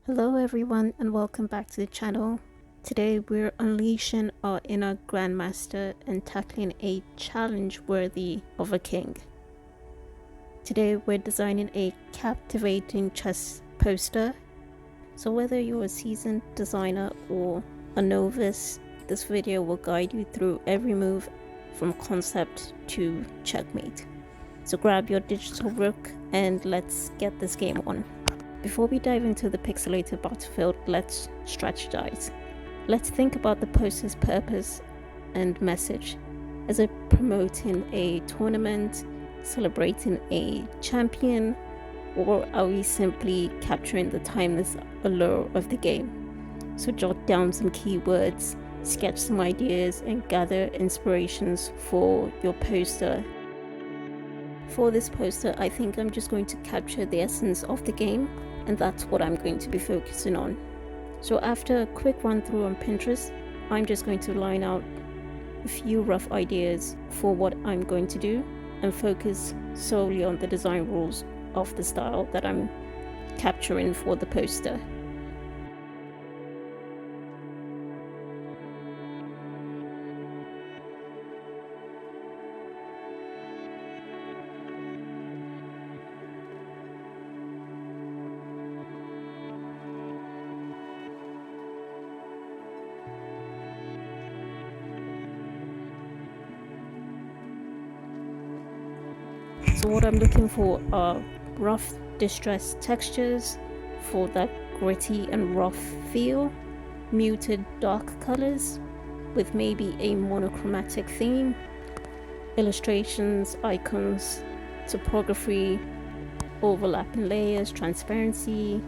Hello everyone and welcome back to the channel. Today we're unleashing our inner grandmaster and tackling a challenge worthy of a king. Today we're designing a captivating chess poster. So whether you're a seasoned designer or a novice, this video will guide you through every move from concept to checkmate. So grab your digital rook and let's get this game on. Before we dive into the pixelated battlefield, let's strategize. Let's think about the poster's purpose and message. Is it promoting a tournament, celebrating a champion, or are we simply capturing the timeless allure of the game? So jot down some keywords, sketch some ideas, and gather inspirations for your poster. For this poster, I think I'm just going to capture the essence of the game, and that's what I'm going to be focusing on. So after a quick run through on Pinterest, I'm just going to line out a few rough ideas for what I'm going to do and focus solely on the design rules of the style that I'm capturing for the poster. So what I'm looking for are rough distressed textures for that gritty and rough feel, muted dark colors with maybe a monochromatic theme, illustrations, icons, topography, overlapping layers, transparency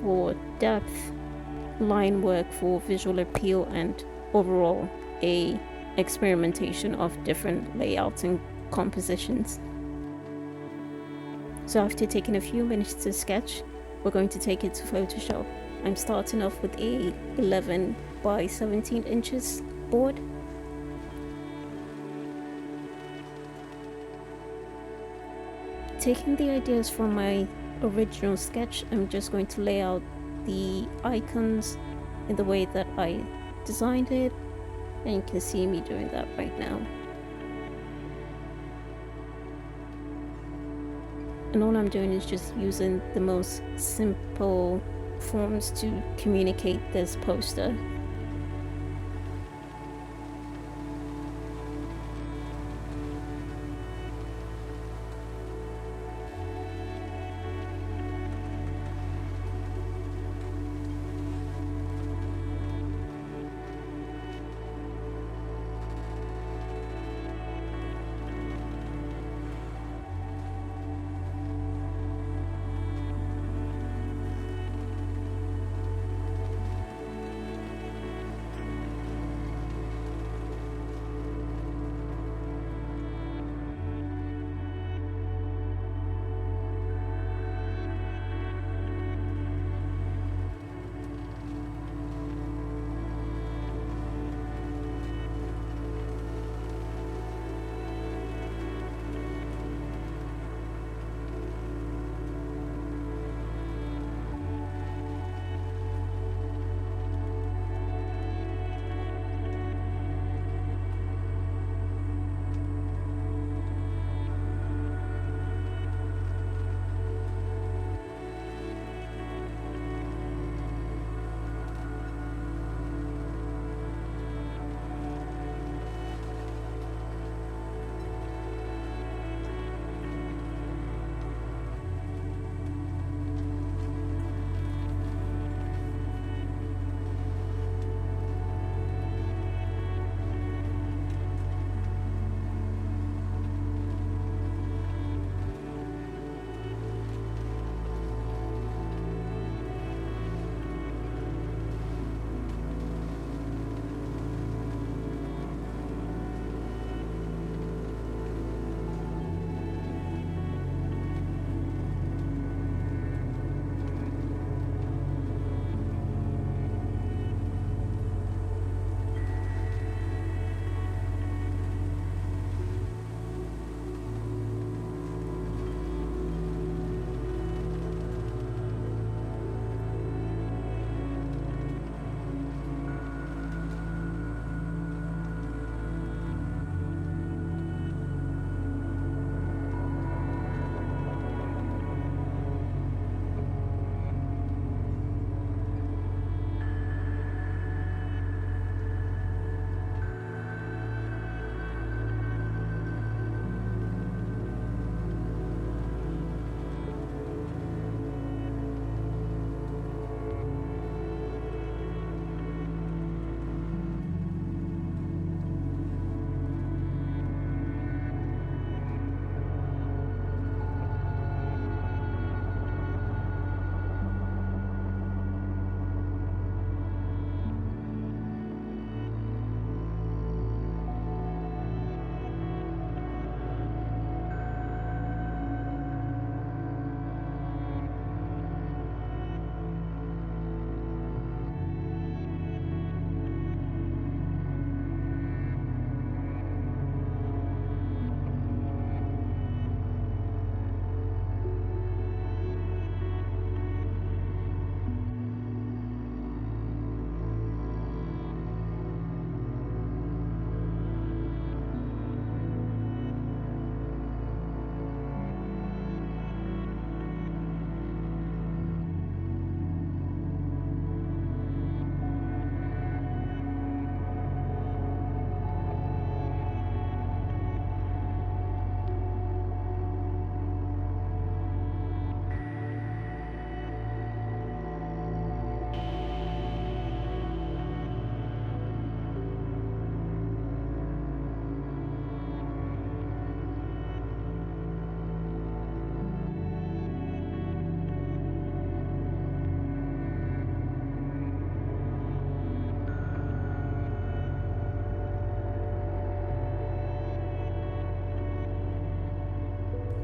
for depth, line work for visual appeal, and overall a experimentation of different layouts and compositions. So after taking a few minutes to sketch, we're going to take it to Photoshop. I'm starting off with a 11 by 17 inches board. Taking the ideas from my original sketch, I'm just going to lay out the icons in the way that I designed it, and you can see me doing that right now. And all I'm doing is just using the most simple forms to communicate this poster.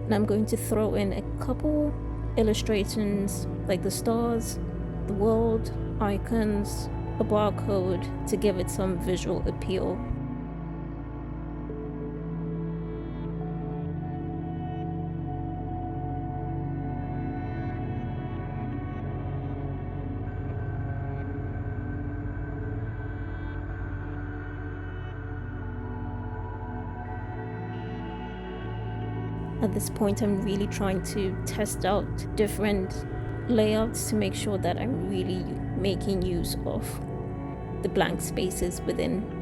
And I'm going to throw in a couple illustrations like the stars, the world, icons, a barcode to give it some visual appeal. At this point, I'm really trying to test out different layouts to make sure that I'm really making use of the blank spaces within.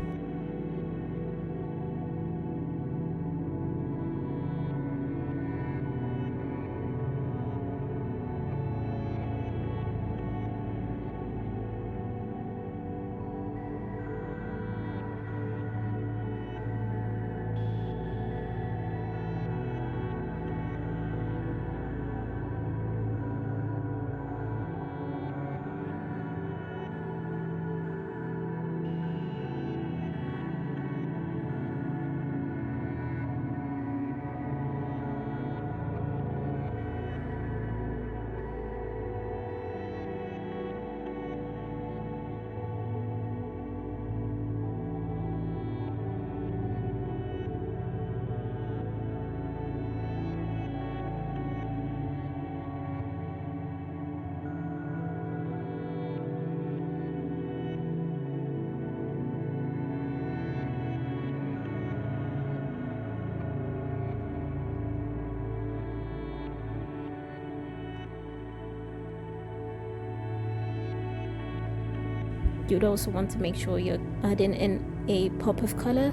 You'd also want to make sure you're adding in a pop of color.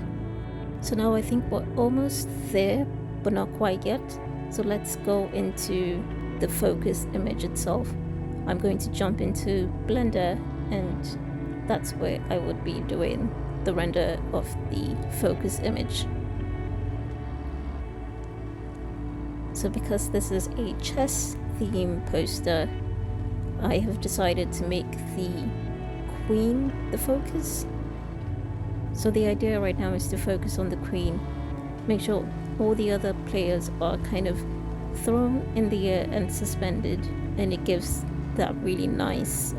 So now I think we're almost there, but not quite yet. So let's go into the focus image itself. I'm going to jump into Blender, and that's where I would be doing the render of the focus image. So because this is a chess theme poster, I have decided to make the queen the focus. So the idea right now is to focus on the queen, make sure all the other players are kind of thrown in the air and suspended, and it gives that really nice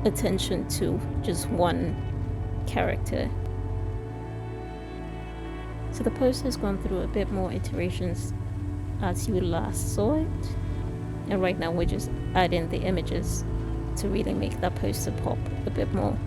attention to just one character. So the poster has gone through a bit more iterations as you last saw it, and right now we're just adding the images to really make that poster pop a bit more.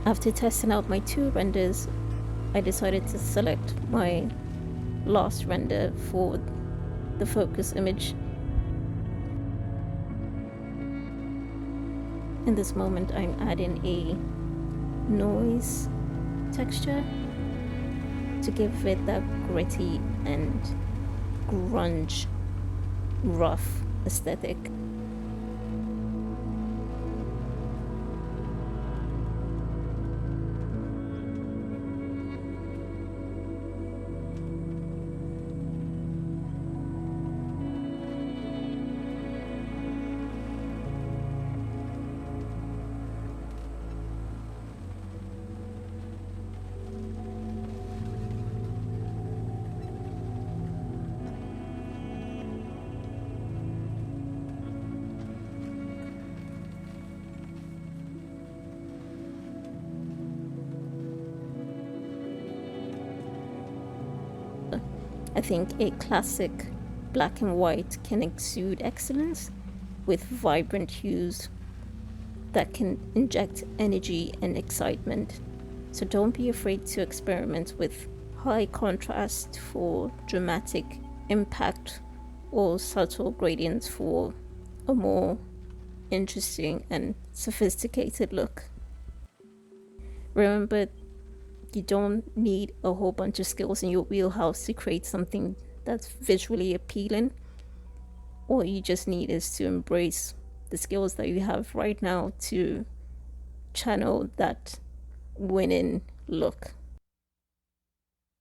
After testing out my two renders, I decided to select my last render for the focus image. In this moment, I'm adding a noise texture to give it that gritty and grunge, rough aesthetic. I think a classic black and white can exude excellence with vibrant hues. that can inject energy and excitement. So don't be afraid to experiment with high contrast for dramatic impact or subtle gradients for a more interesting and sophisticated look. Remember, you don't need a whole bunch of skills in your wheelhouse to create something that's visually appealing. All you just need is to embrace the skills that you have right now to channel that winning look.